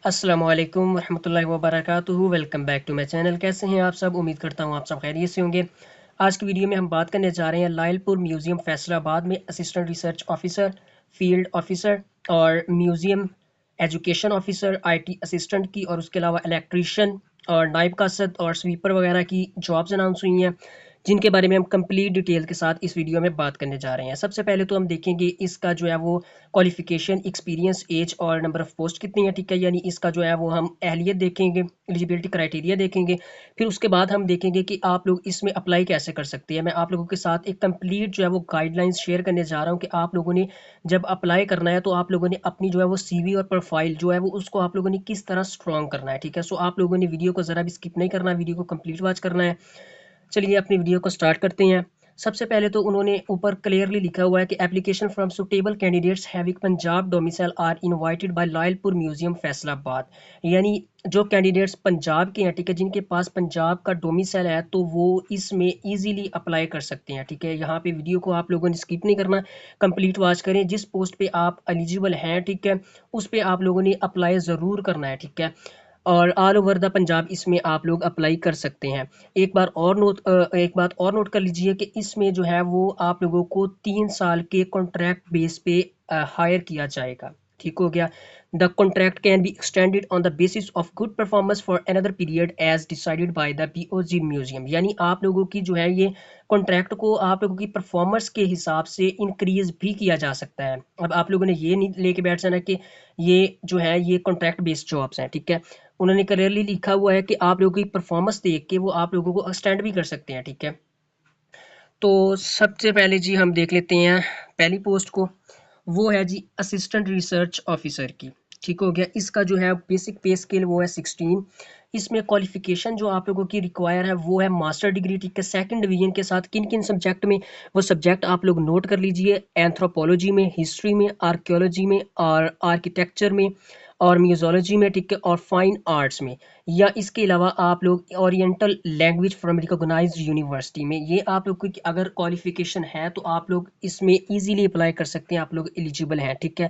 अस्सलाम वालेकुम रहमतुल्लाहि व बरकातुहू। Welcome back to my channel. कैसे हैं आप सब? उम्मीद करता हूँ आप सब खैरियत से होंगे। आज की वीडियो में हम बात करने जा रहे हैं लायलपुर म्यूज़ियम फैसलाबाद में assistant research officer, field officer और museum education officer, IT assistant की, और उसके अलावा इलेक्ट्रीशियन और नायब कासद और स्वीपर वगैरह की जॉब्स अनाउंस हुई हैं, जिनके बारे में हम कंप्लीट डिटेल के साथ इस वीडियो में बात करने जा रहे हैं। सबसे पहले तो हम देखेंगे इसका जो है वो क्वालिफिकेशन, एक्सपीरियंस, एज और नंबर ऑफ पोस्ट कितनी है, ठीक है। यानी इसका जो है वो हम अहलियत देखेंगे, एलिजिबिलिटी क्राइटेरिया देखेंगे। फिर उसके बाद हम देखेंगे कि आप लोग इसमें अप्लाई कैसे कर सकते हैं। मैं आप लोगों के साथ एक कंप्लीट जो है वो गाइडलाइंस शेयर करने जा रहा हूँ कि आप लोगों ने जब अप्लाई करना है तो आप लोगों ने अपनी जो है वो सीवी और प्रोफाइल जो है वो उसको आप लोगों ने किस तरह स्ट्रॉन्ग करना है, ठीक है। सो आप लोगों ने वीडियो को ज़रा भी स्किप नहीं करना, वीडियो को कंप्लीट वॉच करना है। चलिए अपनी वीडियो को स्टार्ट करते हैं। सबसे पहले तो उन्होंने ऊपर क्लियरली लिखा हुआ है कि application from suitable candidates having Punjab domicile are invited by Lyallpur museum Faisalabad. यानी जो कैंडिडेट्स पंजाब के हैं, ठीक है, जिनके पास पंजाब का डोमिसाइल है, तो वो इसमें इजीली अप्लाई कर सकते हैं, ठीक है। यहाँ पे वीडियो को आप लोगों ने स्किप नहीं करना, कंप्लीट वॉच करें। जिस पोस्ट पे आप एलिजिबल हैं, ठीक है, उस पे आप लोगों ने अप्लाई ज़रूर करना है, ठीक है। और ऑल ओवर द पंजाब इसमें आप लोग अप्लाई कर सकते हैं। एक बात और नोट कर लीजिए कि इसमें जो है वो आप लोगों को 3 साल के कॉन्ट्रैक्ट बेस पे हायर किया जाएगा, ठीक हो गया। The contract can be extended on the basis of good performance for another period as decided by the BOG museum. यानी आप लोगों की जो है ये कॉन्ट्रैक्ट को आप लोगों की परफॉर्मेंस के हिसाब से इंक्रीज भी किया जा सकता है। अब आप लोगों ने ये नहीं लेके बैठ जाना कि ये जो है ये कॉन्ट्रैक्ट बेस्ड जॉब्स हैं, ठीक है। उन्होंने क्लियरली लिखा हुआ है कि आप लोगों की परफॉर्मेंस देख के वो आप लोगों को एक्सटेंड भी कर सकते हैं, ठीक है। तो सबसे पहले जी हम देख लेते हैं पहली पोस्ट को। वो है जी असिस्टेंट रिसर्च ऑफिसर की, ठीक हो गया। इसका जो है बेसिक पे स्केल वो है 16। इसमें क्वालिफिकेशन जो आप लोगों की रिक्वायर है वो है मास्टर डिग्री, ठीक है, सेकंड डिवीजन के साथ। किन किन सब्जेक्ट में? वो सब्जेक्ट आप लोग नोट कर लीजिए। एंथ्रोपोलॉजी में, हिस्ट्री में, आर्कियोलॉजी में और आर्किटेक्चर में और म्यूजोलॉजी में, ठीक है, और फाइन आर्ट्स में। या इसके अलावा आप लोग oriental language from recognised university में। ये आप लोग की अगर क्वालिफिकेशन है तो आप लोग इसमें इजीली अप्लाई कर सकते हैं, आप लोग एलिजिबल हैं, ठीक है।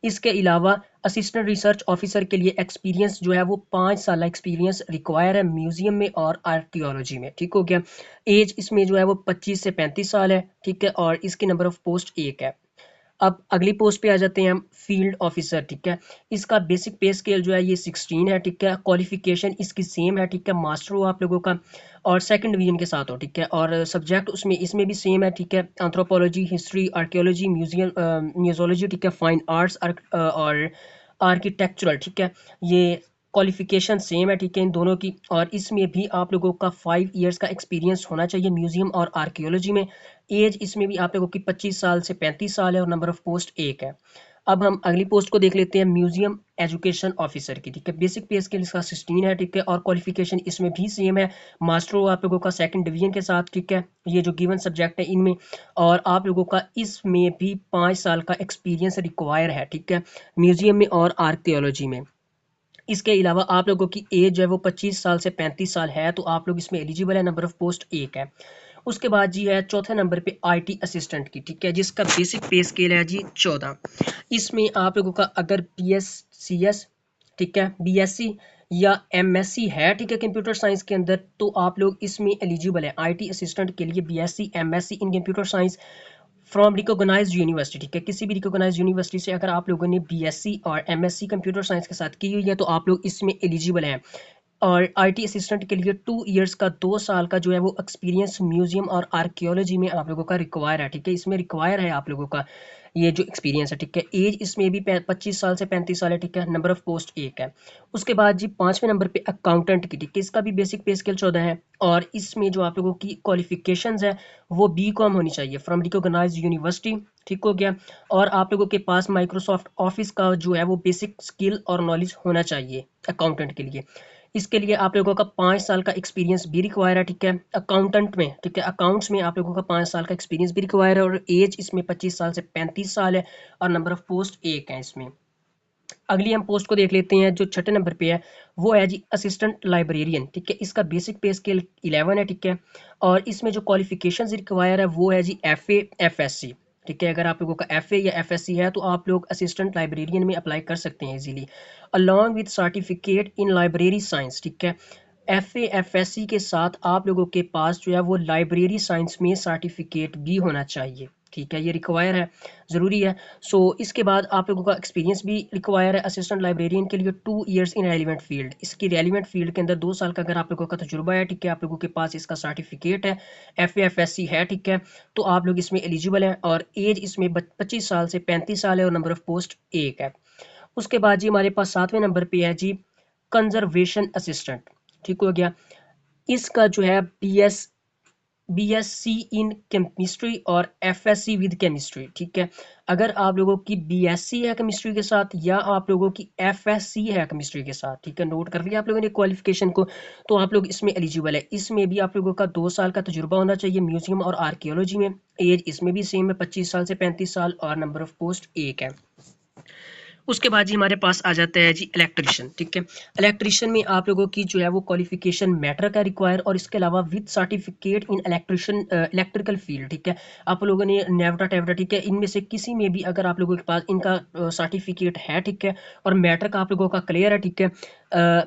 इसके अलावा असिस्टेंट रिसर्च ऑफिसर के लिए एक्सपीरियंस जो है वो 5 साल एक्सपीरियंस रिक्वायर है म्यूजियम में और आर्कियोलॉजी में, ठीक हो गया। एज इसमें जो है वो 25 से 35 साल है, ठीक है, और इसकी नंबर ऑफ पोस्ट 1 है। अब अगली पोस्ट पे आ जाते हैं हम, फील्ड ऑफिसर, ठीक है। इसका बेसिक पे स्केल जो है ये 16 है, ठीक है। क्वालिफिकेशन इसकी सेम है, ठीक है, मास्टर हो आप लोगों का और सेकंड डिवीजन के साथ हो, ठीक है। और सब्जेक्ट उसमें इसमें भी सेम है, ठीक है। एंथ्रोपोलॉजी, हिस्ट्री, आर्कियोलॉजी, म्यूजियोलॉजी, ठीक है, फाइन आर्ट्स और आर्किटेक्चरल, ठीक है। ये क्वालिफिकेशन सेम है, ठीक है, इन दोनों की। और इसमें भी आप लोगों का 5 इयर्स का एक्सपीरियंस होना चाहिए म्यूजियम और आर्कियोलॉजी में। एज इसमें भी आप लोगों की 25 साल से 35 साल है और नंबर ऑफ पोस्ट 1 है। अब हम अगली पोस्ट को देख लेते हैं, म्यूजियम एजुकेशन ऑफिसर की, ठीक है। बेसिक पे स्केल इसका 16 है, ठीक है, और क्वालिफिकेशन इसमें भी सेम है। मास्टर हो आप लोगों का सेकंड डिवीजन के साथ, ठीक है, ये जो गिवन सब्जेक्ट है इनमें। और आप लोगों का इसमें भी 5 साल का एक्सपीरियंस रिक्वायर है, ठीक है, म्यूजियम में और आर्कियोलॉजी में। इसके अलावा आप लोगों की एज जो है वो 25 साल से 35 साल है, तो आप लोग इसमें एलिजिबल है। नंबर ऑफ पोस्ट 1 है। उसके बाद जी है चौथे नंबर पे आईटी असिस्टेंट की, ठीक है, जिसका बेसिक पे स्केल है जी 14। इसमें आप लोगों का अगर BScs, ठीक है, BSc या MSc है, ठीक है, कंप्यूटर साइंस के अंदर, तो आप लोग इसमें एलिजिबल है। आईटी असिस्टेंट के लिए BSc MSc in computer science from recognised university, ठीक है, किसी भी रिकॉग्नाइज्ड यूनिवर्सिटी से अगर आप लोगों ने BSc और MSc कंप्यूटर साइंस के साथ की हुई है तो आप लोग इसमें एलिजिबल हैं। और आईटी असिस्टेंट के लिए 2 इयर्स का, 2 साल का जो है वो एक्सपीरियंस म्यूजियम और आर्कियोलॉजी में आप लोगों का रिक्वायर है, ठीक है। इसमें रिक्वायर है आप लोगों का ये जो एक्सपीरियंस है, ठीक है। एज इसमें भी 25 साल से 35 साल है, ठीक है। नंबर ऑफ पोस्ट 1 है। उसके बाद जी 5वें नंबर पे अकाउंटेंट की, ठीक है, इसका भी बेसिक पे स्केल 14 है। और इसमें जो आप लोगों की क्वालिफिकेशंस है वो BCom होनी चाहिए फ्रॉम रिकॉग्नाइज्ड यूनिवर्सिटी, ठीक हो गया। और आप लोगों के पास माइक्रोसॉफ्ट ऑफिस का जो है वो बेसिक स्किल और नॉलेज होना चाहिए अकाउंटेंट के लिए। इसके लिए आप लोगों का 5 साल का एक्सपीरियंस भी रिक्वायर है, ठीक है, अकाउंटेंट में, ठीक है। अकाउंट्स में आप लोगों का 5 साल का एक्सपीरियंस भी रिक्वायर है। और एज इसमें 25 साल से 35 साल है और नंबर ऑफ पोस्ट 1 है इसमें। अगली हम पोस्ट को देख लेते हैं जो छठे नंबर पे है। वो है जी असिस्टेंट लाइब्रेरियन, ठीक है। इसका बेसिक पे स्केल 11 है, ठीक है। और इसमें जो क्वालिफिकेशन रिक्वायर है वो है जी FA FSC, ठीक है। अगर आप लोगों का FA या FSC है तो आप लोग असिस्टेंट लाइब्रेरियन में अप्लाई कर सकते हैं easily, along with certificate in library science. ठीक है, FA FSC के साथ आप लोगों के पास जो है वो लाइब्रेरी साइंस में सर्टिफिकेट भी होना चाहिए। ठीक है, ये रिक्वायर है, ज़रूरी है। इसके बाद आप लोगों का एक्सपीरियंस भी रिक्वायर है असिस्टेंट लाइब्रेरियन के लिए, 2 ईयर्स इन रेलिवेंट फील्ड। इसकी रेलिवेंट फील्ड के अंदर 2 साल का अगर आप लोगों का तजुर्बा है, ठीक है, आप लोगों के पास इसका सर्टिफिकेट है, FA FSC है, ठीक है, तो आप लोग इसमें एलिजिबल हैं। और एज इसमें 25 साल से 35 साल है और नंबर ऑफ पोस्ट 1 है। उसके बाद जी हमारे पास 7वें नंबर पे है जी कंजर्वेशन असिस्टेंट। ठीक हो गया, इसका जो है BSc इन केमिस्ट्री और FSc विद केमिस्ट्री। ठीक है, अगर आप लोगों की BSc है केमिस्ट्री के साथ या आप लोगों की FSc है केमिस्ट्री के साथ, ठीक है, नोट कर लिया आप लोगों ने क्वालिफिकेशन को, तो आप लोग इसमें एलिजिबल है। इसमें भी आप लोगों का 2 साल का तजुर्बा होना चाहिए म्यूजियम और आर्कियोलॉजी में। एज इसमें भी सेम है, 25 साल से 35 साल और नंबर ऑफ पोस्ट 1 है। उसके बाद जी हमारे पास आ जाता है जी इलेक्ट्रिशियन। ठीक है, इलेक्ट्रिशियन में आप लोगों की जो है वो क्वालिफिकेशन मैटर का रिक्वायर और इसके अलावा with certificate in electrical field. ठीक है, आप लोगों ने नेवटा टेवटा, ठीक है, इनमें से किसी में भी अगर आप लोगों के पास इनका सर्टिफिकेट है, ठीक है, और मैटर का आप लोगों का क्लियर है, ठीक है,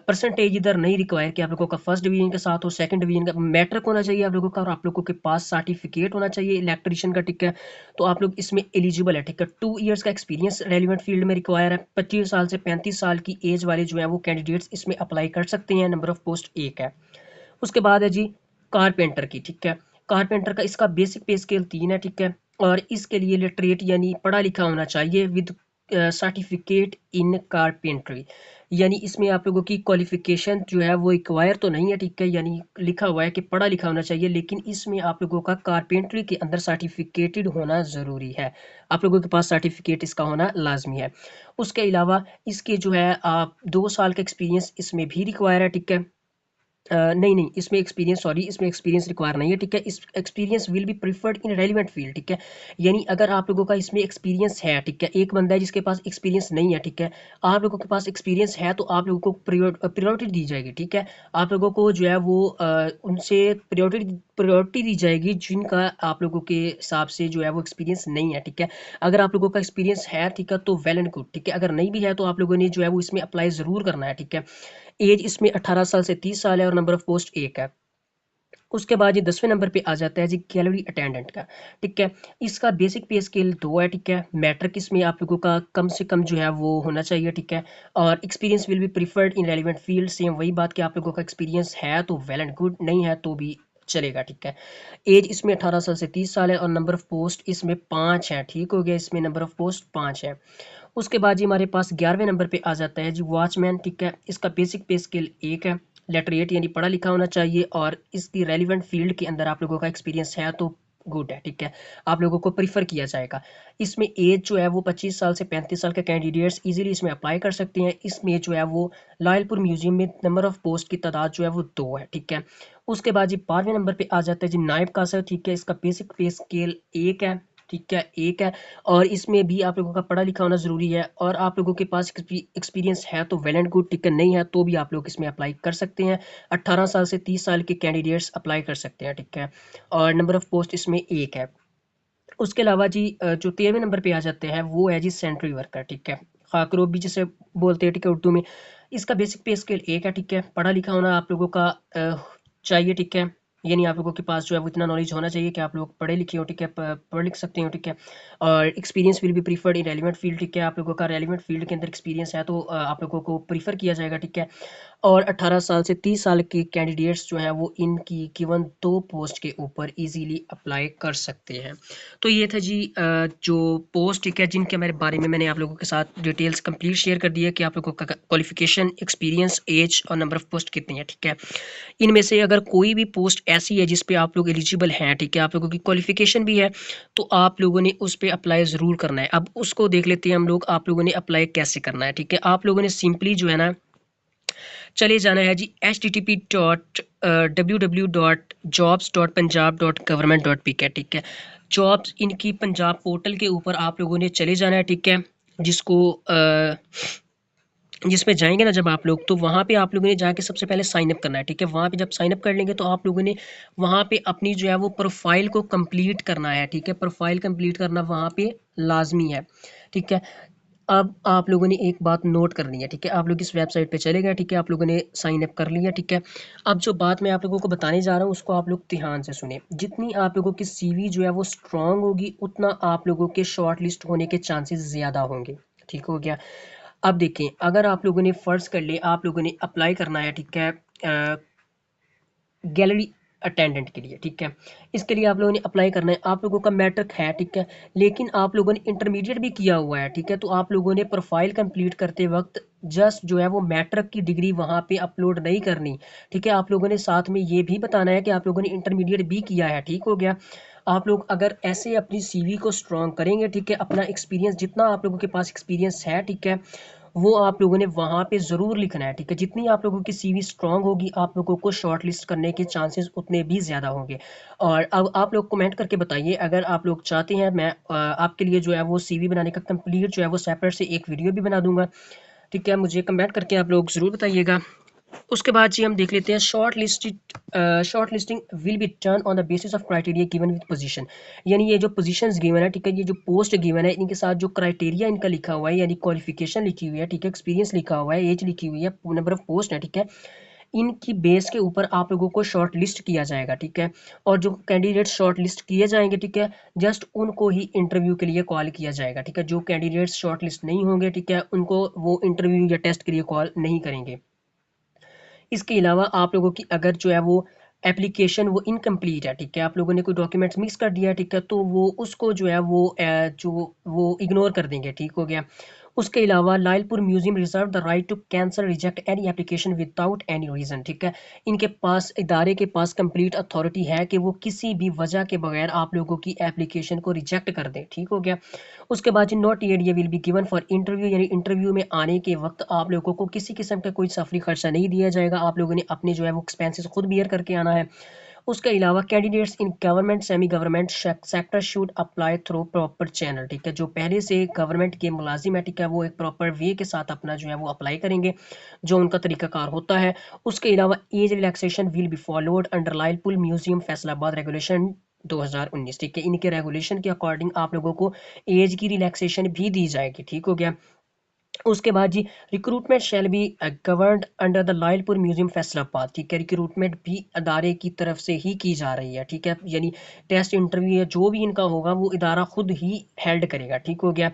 परसेंटेज इधर नहीं रिक्वायर कि आप लोगों का फर्स्ट डिवीजन के साथ हो, सेकंड डिवीजन का, मैटर होना चाहिए आप लोगों का और आप लोगों के पास सर्टिफिकेट होना चाहिए इलेक्ट्रिशियन का। ठीक है, तो आप लोग इसमें एलिजिबल है। ठीक है, 2 ईयर्स का एक्सपीरियंस रेलिवेंट फील्ड में रिक्वायर है। 25 साल से 35 साल की एज वाले जो है वो कैंडिडेट्स इसमें अप्लाई कर सकते हैं। नंबर ऑफ पोस्ट 1 है। उसके बाद है जी कारपेंटर की। ठीक है, कारपेंटर का इसका बेसिक पे स्केल 3 है। ठीक है, और इसके लिए लिटरेट यानी पढ़ा लिखा होना चाहिए विद सर्टिफिकेट इन कारपेंट्री। यानी इसमें आप लोगों की क्वालिफिकेशन जो है वो रिक्वायर तो नहीं है, ठीक है, यानी लिखा हुआ है कि पढ़ा लिखा होना चाहिए, लेकिन इसमें आप लोगों का कारपेंट्री के अंदर सर्टिफिकेटेड होना ज़रूरी है। आप लोगों के पास सर्टिफिकेट इसका होना लाजमी है। उसके अलावा इसके जो है आप 2 साल का एक्सपीरियंस इसमें भी रिक्वायर है। ठीक है, नहीं इसमें एक्सपीरियंस रिक्वायर नहीं है। ठीक है, इस experience will be preferred in relevant field. ठीक है, यानी अगर आप लोगों का इसमें एक्सपीरियंस है, ठीक है, एक बंदा है जिसके पास एक्सपीरियंस नहीं है, ठीक है, आप लोगों के पास एक्सपीरियंस है तो आप लोगों को प्रायोरिटी दी जाएगी। ठीक है, आप लोगों को जो है वो उनसे प्रायोरिटी दी जाएगी जिनका आप लोगों के हिसाब से जो है वो एक्सपीरियंस नहीं है। ठीक है, अगर आप लोगों का एक्सपीरियंस है, ठीक है, तो वेल एंड गुड। ठीक है, अगर नहीं भी है तो आप लोगों ने जो है वो इसमें अप्लाई ज़रूर करना है। ठीक है, एज इसमें 18 साल से 30 साल है और नंबर ऑफ पोस्ट 1 है। उसके बाद ये 10वें नंबर पे आ जाता है जी गैलरी अटेंडेंट का। ठीक है, इसका बेसिक पे स्केल 2 है। ठीक है, मैट्रिक इसमें आप लोगों का कम से कम जो है वो होना चाहिए। ठीक है, और experience will be preferred in relevant field. Same वही बात कि आप लोगों का एक्सपीरियंस है तो वेल एंड गुड, नहीं है तो भी चलेगा। ठीक है, एज इसमें 18 साल से 30 साल है और नंबर ऑफ पोस्ट इसमें 5 है। ठीक हो गया, इसमें नंबर ऑफ पोस्ट 5 है। उसके बाद जी हमारे पास 11वें नंबर पे आ जाता है जी वॉचमैन। ठीक है, इसका बेसिक पे स्केल 1 है। लेटरेट यानी पढ़ा लिखा होना चाहिए और इसकी रेलिवेंट फील्ड के अंदर आप लोगों का एक्सपीरियंस है तो गुड है। ठीक है, आप लोगों को प्रीफर किया जाएगा। इसमें एज जो है वो 25 साल से 35 साल के कैंडिडेट्स इजीली इसमें अप्लाई कर सकते हैं। इसमें जो है वो लायलपुर म्यूजियम में नंबर ऑफ पोस्ट की तादाद जो है वो 2 है। ठीक है, उसके बाद जी 12वें नंबर पे आ जाता है जी नायब कासर। ठीक है, इसका बेसिक पे स्केल 1 है। ठीक है, 1 है और इसमें भी आप लोगों का पढ़ा लिखा होना ज़रूरी है और आप लोगों के पास एक्सपीरियंस है तो वेल एंड गुड। ठीक है, नहीं है तो भी आप लोग इसमें अप्लाई कर सकते हैं। 18 साल से 30 साल के कैंडिडेट्स अप्लाई कर सकते हैं। ठीक है, और नंबर ऑफ पोस्ट इसमें 1 है। उसके अलावा जी जो 13वें नंबर पे आ जाते हैं वो है जी सेंट्री वर्कर। ठीक है, खाकरोब भी जिसे बोलते हैं, ठीक है, उर्दू में। इसका बेसिक पे स्केल 1 है। ठीक है, पढ़ा लिखा होना आप लोगों का चाहिए। ठीक है, यानी आप लोगों के पास जो है वो इतना नॉलेज होना चाहिए कि आप लोग पढ़े लिखे हो। ठीक है, पढ़ लिख सकते हो। ठीक है, और experience will be preferred in relevant field. ठीक है, आप लोगों का रेलिवेंट फील्ड के अंदर एक्सपीरियंस है तो आप लोगों को प्रीफर किया जाएगा। ठीक है, और 18 साल से 30 साल के कैंडिडेट्स जो हैं वो इनकी गिवन 2 पोस्ट के ऊपर इजीली अप्लाई कर सकते हैं। तो ये था जी जो पोस्ट, ठीक है, जिनके मेरे बारे में मैंने आप लोगों के साथ डिटेल्स कंप्लीट शेयर कर दी है कि आप लोगों का क्वालिफिकेशन, एक्सपीरियंस, एज और नंबर ऑफ पोस्ट कितनी है। ठीक है, इनमें से अगर कोई भी पोस्ट ऐसी है जिस पे आप लोग एलिजिबल हैं, ठीक है, आप लोगों की क्वालिफिकेशन भी है, तो आप लोगों ने उस पर अप्लाई ज़रूर करना है। अब उसको देख लेते हैं हम लोग, आप लोगों ने अप्लाई कैसे करना है। ठीक है, आप लोगों ने सिंपली जो है ना चले जाना है जी http://www.jobs.punjab.government.pk। ठीक है, जॉब्स इनकी पंजाब पोर्टल के ऊपर आप लोगों ने चले जाना है। ठीक है, जिसको जिस पे जाएँगे ना जब आप लोग, तो वहाँ पे आप लोगों ने जाके सबसे पहले साइन अप करना है, ठीक है? वहाँ पे जब साइन अप कर लेंगे तो आप लोगों ने वहाँ पे अपनी जो है वो प्रोफ़ाइल को कंप्लीट करना है, ठीक है? प्रोफ़ाइल कंप्लीट करना वहाँ पे लाज़मी है, ठीक है? अब आप लोगों ने एक बात नोट करनी है, ठीक है? आप लोग इस वेबसाइट पे चले गए, ठीक है? आप लोगों ने साइन अप कर लिया, ठीक है? अब जो बात मैं आप लोगों को बताने जा रहा हूँ उसको आप लोग ध्यान से सुनें। जितनी आप लोगों की सीवी जो है वो स्ट्रॉन्ग होगी, उतना आप लोगों के शॉर्ट लिस्ट होने के चांसेस ज़्यादा होंगे, ठीक हो गया? अब देखें, अगर आप लोगों ने फ़र्ज़ कर ले आप लोगों ने अप्लाई करना है, ठीक है? गैलरी अटेंडेंट के लिए, ठीक है? इसके लिए आप लोगों ने अप्लाई करना है, आप लोगों का मैट्रिक है, ठीक है? लेकिन आप लोगों ने इंटरमीडिएट भी किया हुआ है, ठीक है? तो आप लोगों ने प्रोफ़ाइल कंप्लीट करते वक़्त जस्ट जो है वो मैट्रिक की डिग्री वहाँ पे अपलोड नहीं करनी, ठीक है? आप लोगों ने साथ में ये भी बताना है कि आप लोगों ने इंटरमीडिएट भी किया है, ठीक हो गया? आप लोग अगर ऐसे अपनी सीवी को स्ट्रॉन्ग करेंगे, ठीक है? अपना एक्सपीरियंस जितना आप लोगों के पास एक्सपीरियंस है, ठीक है? वो आप लोगों ने वहाँ पे ज़रूर लिखना है, ठीक है? जितनी आप लोगों की सीवी स्ट्रॉन्ग होगी, आप लोगों को शॉर्ट लिस्ट करने के चांसेस उतने भी ज़्यादा होंगे। और अब आप लोग कमेंट करके बताइए, अगर आप लोग चाहते हैं मैं आपके लिए जो है वो सीवी बनाने का कंप्लीट जो है वो सेपरेट से एक वीडियो भी बना दूँगा, ठीक है? मुझे कमेंट करके आप लोग ज़रूर बताइएगा। उसके बाद जी हम देख लेते हैं short listing will be done on the basis of criteria given with position. यानी ये जो पोजीशंस गिवन है, ठीक है? ये जो पोस्ट गिवन है, इनके साथ जो क्राइटेरिया इनका लिखा हुआ है, यानी क्वालिफिकेशन लिखी हुई है, ठीक है? एक्सपीरियंस लिखा हुआ है, एज लिखी हुई है, नंबर ऑफ पोस्ट है, ठीक है? इनकी बेस के ऊपर आप लोगों को शॉर्ट लिस्ट किया जाएगा, ठीक है? और जो कैंडिडेट शॉर्ट लिस्ट किए जाएंगे, ठीक है? जस्ट उनको ही इंटरव्यू के लिए कॉल किया जाएगा, ठीक है? जो कैंडिडेट्स शॉर्ट लिस्ट नहीं होंगे, ठीक है? उनको वो इंटरव्यू या टेस्ट के लिए कॉल नहीं करेंगे। इसके अलावा आप लोगों की अगर जो है वो एप्लीकेशन वो इनकम्प्लीट है, ठीक है? आप लोगों ने कोई डॉक्यूमेंट्स मिक्स कर दिया है, ठीक है? तो वो उसको जो है वो इग्नोर कर देंगे, ठीक हो गया? उसके अलावा Lyallpur museum reserve the right to cancel reject any application without any reason, ठीक है? इनके पास इदारे के पास कंप्लीट अथॉरिटी है कि वो किसी भी वजह के बगैर आप लोगों की एप्लीकेशन को रिजेक्ट कर दें, ठीक हो गया? उसके बाद जी नॉट येट ये will be given for interview, यानी इंटरव्यू में आने के वक्त आप लोगों को किसी किस्म का कोई सफरी खर्चा नहीं दिया जाएगा, आप लोगों ने अपने जो है वो एक्सपेंसेस खुद बियर करके आना है। उसके अलावा candidates in government semi government sector should apply through proper channel, ठीक है? जो पहले से गवर्नमेंट के मुलाजिम है, ठीक है? वो एक प्रॉपर वे के साथ अपना जो है वो अप्लाई करेंगे, जो उनका तरीकाकार होता है। उसके अलावा age relaxation will be followed under Lyallpur museum Faisalabad regulation 2019, ठीक है? इनके रेगुलेशन के अकॉर्डिंग आप लोगों को एज की रिलैक्सेशन भी दी जाएगी, ठीक हो गया? उसके बाद जी recruitment shall be governed under the Lyallpur museum Faisalabad, ठीक है? रिक्रूटमेंट भी अदारे की तरफ से ही की जा रही है, ठीक है? यानी टेस्ट इंटरव्यू या जो भी इनका होगा वो इदारा खुद ही हेल्ड करेगा, ठीक हो गया?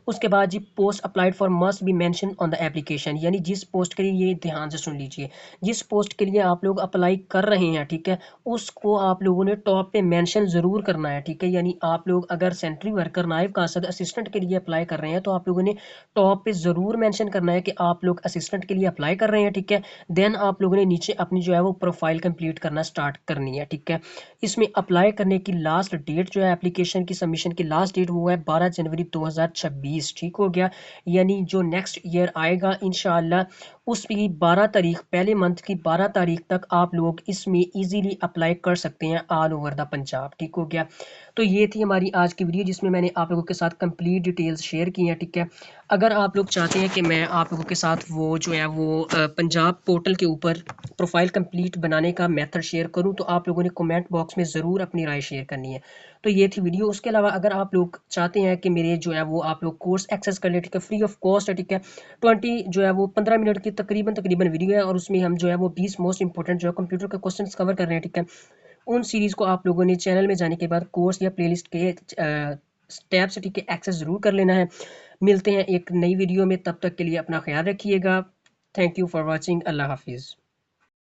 उसके बाद जी post applied for must be mention on the application, यानी जिस पोस्ट के लिए, ये ध्यान से सुन लीजिए, जिस पोस्ट के लिए आप लोग अप्लाई कर रहे हैं, ठीक है? उसको आप लोगों ने टॉप पे मेंशन ज़रूर करना है, ठीक है? यानी आप लोग अगर सेंट्री वर्कर नायब कासद असिस्टेंट के लिए अप्लाई कर रहे हैं तो आप लोगों ने टॉप पे ज़रूर मेंशन करना है कि आप लोग असिस्टेंट के लिए अप्लाई कर रहे हैं, ठीक है? देन आप लोगों ने नीचे अपनी जो है वो प्रोफाइल कंप्लीट करना स्टार्ट करनी है, ठीक है? इसमें अप्लाई करने की लास्ट डेट जो है एप्लीकेशन की सबमिशन की लास्ट डेट वो है 12 जनवरी 2026, ठीक हो गया? यानी जो नेक्स्ट ईयर आएगा इंशाअल्लाह उसकी 12 तारीख, पहले मंथ की 12 तारीख तक आप लोग इसमें इजीली अप्लाई कर सकते हैं ऑल ओवर द पंजाब, ठीक हो गया? तो ये थी हमारी आज की वीडियो जिसमें मैंने आप लोगों के साथ कंप्लीट डिटेल्स शेयर की हैं, ठीक है? अगर आप लोग चाहते हैं कि मैं आप लोगों के साथ वो जो है वो पंजाब पोर्टल के ऊपर प्रोफाइल कंप्लीट बनाने का मेथड शेयर करूं तो आप लोगों ने कमेंट बॉक्स में ज़रूर अपनी राय शेयर करनी है। तो ये थी वीडियो। उसके अलावा अगर आप लोग चाहते हैं कि मेरे जो है वो आप लोग कोर्स एक्सेस कर ले, ठीक है? फ्री ऑफ कॉस्ट है, ठीक है? 15 मिनट की तकरीबन तकरीबन वीडियो है और उसमें हम जो है वो 20 मोस्ट इंपॉर्टेंट जो है कंप्यूटर के क्वेश्चन कवर कर रहे हैं, ठीक है? उन सीरीज़ को आप लोगों ने चैनल में जाने के बाद कोर्स या प्लेलिस्ट के टैब से, ठीक है, एक्सेस ज़रूर कर लेना है। मिलते हैं एक नई वीडियो में, तब तक के लिए अपना ख्याल रखिएगा। Thank you for watching. Allah हाफिज़।